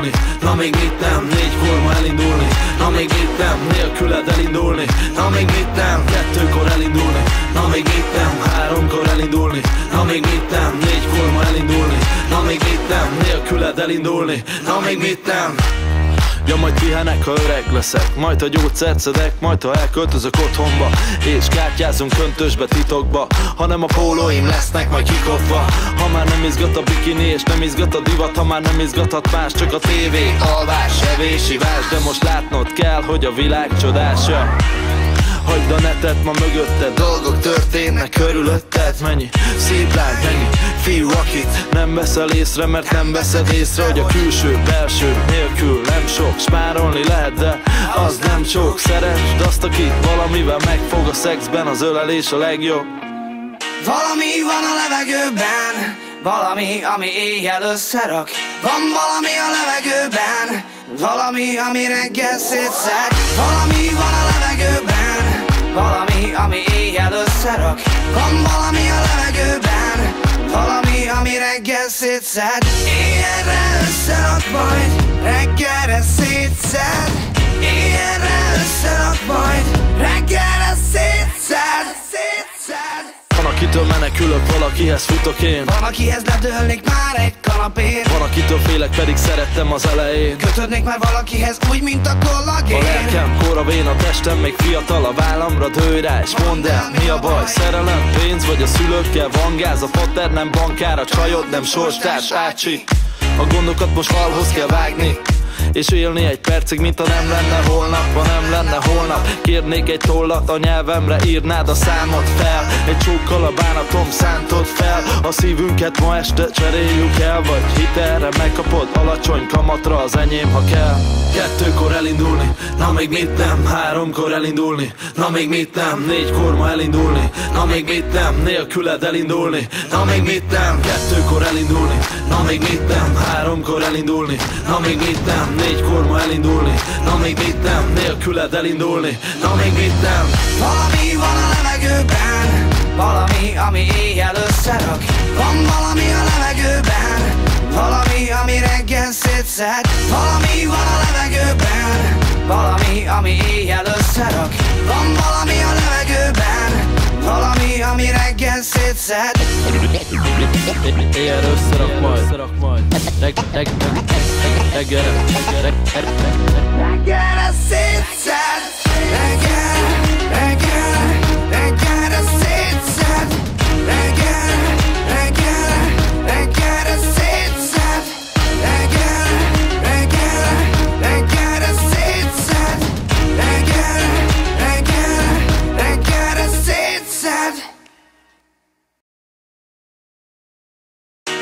elindulni, na még mit nem, 4-kor ma elindulni, na még mit nem, nélküled elindulni, na még mit nem, 2-kor elindulni, na még mit nem, 3-kor elindulni, na még mit nem, 4-kor ma elindulni, na még mit nem, nélküled elindulni, na még mit nem. Ja, majd pihenek, ha öreg leszek, majd ha gyógyszert szedek, majd ha elköltözök otthonba, és kártyázunk köntösbe titokba, hanem a pólóim lesznek majd kikopva. Ha már nem izgat a bikini és nem izgat a divat, ha már nem izgathat más, csak a tévé, alvás, evés, ivás, de most látnod kell, hogy a világ csodása. Hagyd a netet, ma mögötted dolgok történnek körülötted. Mennyi szép lány, mennyi fiú, akit nem veszel észre, mert nem veszed észre, hogy a külső, belső nélkül nem sok. Spárolni lehet, de az nem sok. Szeresd azt, aki valamivel megfog a szexben, az ölelés a legjobb. Valami van a levegőben, valami, ami éjjel összerak. Van valami a levegőben, valami, ami reggel szétszed. Valami van a levegőben, valami, ami éjjel összerak. Van valami a levegőben, valami, ami reggel szétszed. Éjjelre összerak, majd reggelre szétszed. Éjjelre összerak, majd reggelre szétszed. Van, akitől menekülök, valakihez futok én. Van, akihez ledőlnék már egy kanapén. Van, akitől félek, pedig szerettem az elején. Kötődnék már valakihez úgy, mint a kollagén. A lelkem koravén, a testem még fiatal, a vállamra dőj rá, és mondd el, mi a baj? Szerelem, pénz, vagy a szülőkkel van gáz? A pater nem bankár, a csajod nem sorstárs, ácsi. A gondokat most valhoz kell vágni, és élni egy percig, mint ha nem lenne holnap. Ha nem lenne holnap, kérnék egy tollat, a nyelvemre írnád a számot fel. Egy csókkal a bánatom szántod fel. A szívünket ma este cseréljük el, vagy hitelre megkapod alacsony kamatra az enyém, ha kell. 2-kor elindulni, na még mit nem, 3-kor elindulni, na még mit nem, 4-kor ma elindulni, na még mit nem, nélküled elindulni, na még mit nem, 2-kor elindulni, na még mit nem, 3-kor elindulni, na még mit nem, 4-kor ma elindulni, na még mit nem, nélküled elindulni, na még mit nem. Valami van a levegőben, valami, ami éjjel összerak. Van valami a levegőben, valami, ami reggel szétszed. Valami van a levegőben, valami, ami éjjel összerak. Van valami a levegőben, valami, ami reggel szétszed. Éjjel összerak majd, reggelre szétszed. Reggelre szétszed. Reggelre szétszed. Reggelre szétszed. Reggelre szétszed.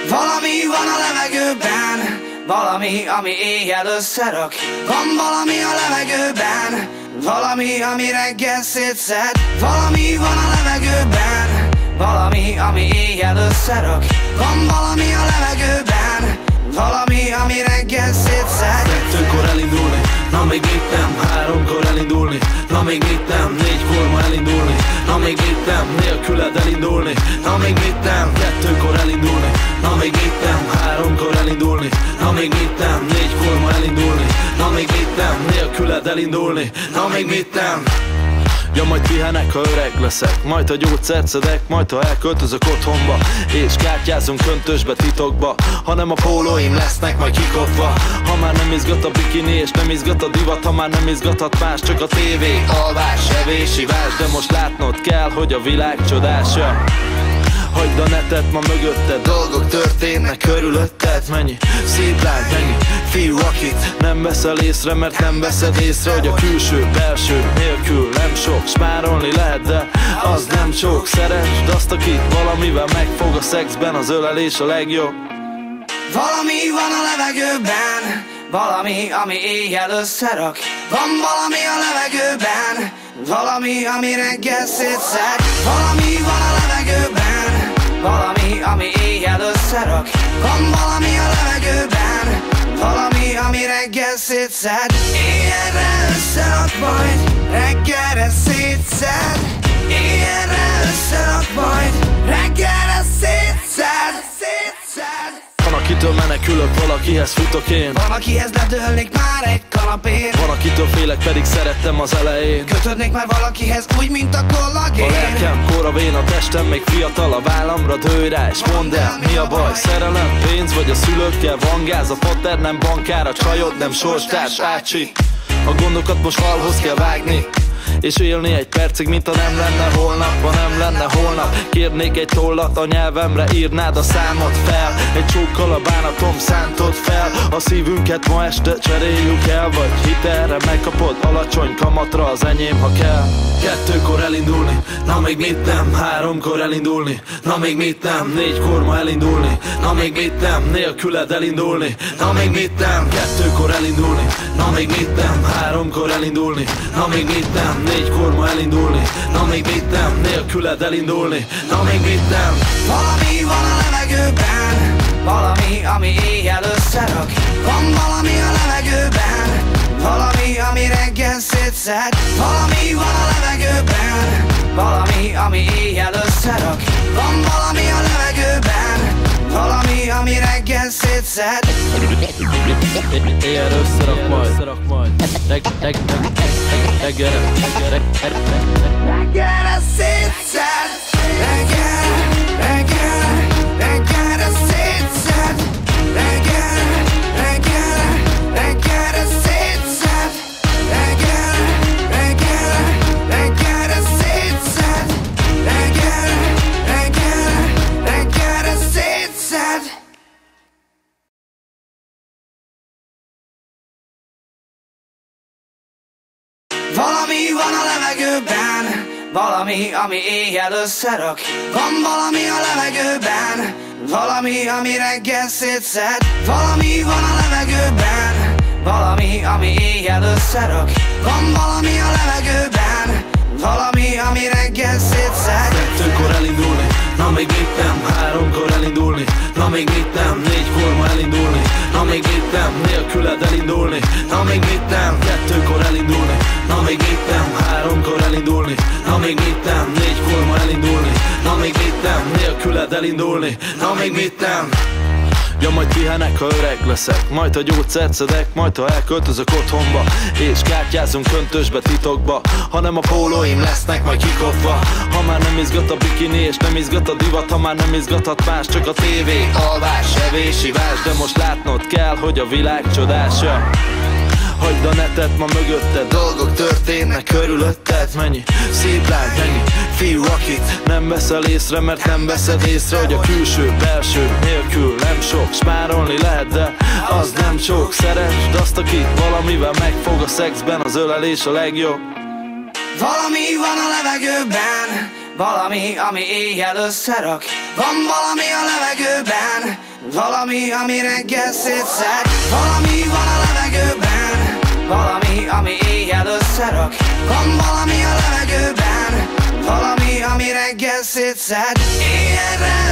Valami van a levegőben, valami, ami éjjel összerak. Van valami a levegőben, valami, ami reggel szétszed. Valami van a levegőben, valami, ami éjjel összerak. Van valami a levegőben, valami, ami reggel szétszed. 2-kor elindulni, na még mit nem, 3-kor elindulni, na még mit nem, 4-kor ma elindulni, na még mit nem, nélküled elindulni, na még mit nem, 2-kor elindulni, na még mit nem, 3-kor elindulni, na még mit nem, 4-kor ma elindulni, na még mit nem, nélküled elindulni, na még mit nem. Ja, majd pihenek, ha öreg leszek, majd ha gyógyszert szedek, majd ha elköltözök otthonba, és kártyázunk köntösbe titokba, hanem a pólóim lesznek majd kikopva. Ha már nem izgat a bikini és nem izgat a divat, ha már nem izgathat más, csak a tévé, alvás, evés, ivás, de most látnod kell, hogy a világ csodása. Hagyd a netet, ma mögötted dolgok történnek körülötted. Mennyi szép lány, mennyi fiú, akit nem veszel észre, mert nem veszed észre, hogy a külső, belső nélkül nem sok. Spárolni lehet, de az nem sok. Szeresd azt, aki valamivel megfog a szexben, az ölelés a legjobb. Valami van a levegőben, valami, ami éjjel összerak. Van valami a levegőben, valami, ami reggel szétszed. Valami van a levegőben, valami, ami éjjel összerak. Van valami a levegőben, valami, ami reggel szétszed. Éjjelre összerak, majd reggelre szétszed. Éjjelre összerak, majd reggelre szétszed. Van, akitől Valamitől menekülök, valakihez futok én. Van, akihez ledőlnék már egy kanapén. Van, akitől félek, pedig szerettem az elején. Kötődnék már valakihez úgy, mint a kollagén. A lelkem koravén, a testem még fiatal, a vállamra dőj rá, és mondd el, mi a baj? Szerelem, pénz, vagy a szülőkkel van gáz? A pater nem bankár, a csajod nem sorstárs, ácsi. A gondokat most falhoz kell vágni, és élni egy percig, mint ha nem lenne holnap. Ha nem lenne holnap, kérnék egy tollat, a nyelvemre írnád a számot fel. Egy csókkal a bánatom szántod fel. A szívünket ma este cseréljük el, vagy hitelre megkapod alacsony kamatra az enyém, ha kell. 2-kor elindulni, na még mit nem. 3-kor elindulni, na még mit nem. 4-kor ma elindulni, na még mit nem. Nélküled elindulni, na még mit nem. 2-kor elindulni, na még mit nem. 3-kor elindulni, na még mit nem. 4-kor ma elindulni, na még mit nem. Nélküled elindulni, na még mit nem. Valami van a levegőben, valami, ami éjjel összerak. Van valami a levegőben, valami, ami reggel szétszed. Valami van a levegőben, valami, ami éjjel összerak. Van valami a levegőben, valami, ami reggel szétszed. Éjjel összerak majd, reggelre szétszed. Reggelre szétszed. Reggelre szétszed. Reggelre szétszed. Reggelre szétszed. Valami van a levegőben, valami, ami éjjel összerak. Van valami a levegőben, valami, ami reggel szétszed. Valami van a levegőben, valami, ami éjjel összerak. Van valami a levegőben, valami, ami reggel szétszed. 2-kor elindulni, na még mit nem. 3-kor elindulni, na még mit nem. 4-kor ma elindulni, na még mit nem. Nélküled elindulni, na még mit nem. 2-kor elindulni, na még mit nem. 3-kor elindulni, na még mit nem. 4-kor ma elindulni, na még mit nem. Nélküled elindulni, na még mit nem. Ja, majd pihenek, ha öreg leszek, majd ha gyógyszert szedek, majd ha elköltözök otthonba, és kártyázunk köntösbe titokba, hanem a pólóim lesznek majd kikopva. Ha már nem izgat a bikini és nem izgat a divat, ha már nem izgathat más, csak a tévé, alvás, evés, ivás. De most látnod kell, hogy a világ csodása. Hagyd a netet, ma mögötted dolgok történnek körülötted. Mennyi szép lány, mennyi fiú, akit nem veszel észre, mert nem veszed észre, hogy a külső, belső nélkül nem sok. Spárolni lehet, de az nem sok. Szeresd azt, akit valamivel megfog a szexben, az ölelés a legjobb. Valami van a levegőben, valami, ami éjjel összerak. Van valami a levegőben, valami, ami reggel szétszed. Valami van a levegőben, valami, ami éjjel összerak. Van valami a levegőben, valami, ami reggel szétszed. Éjjelre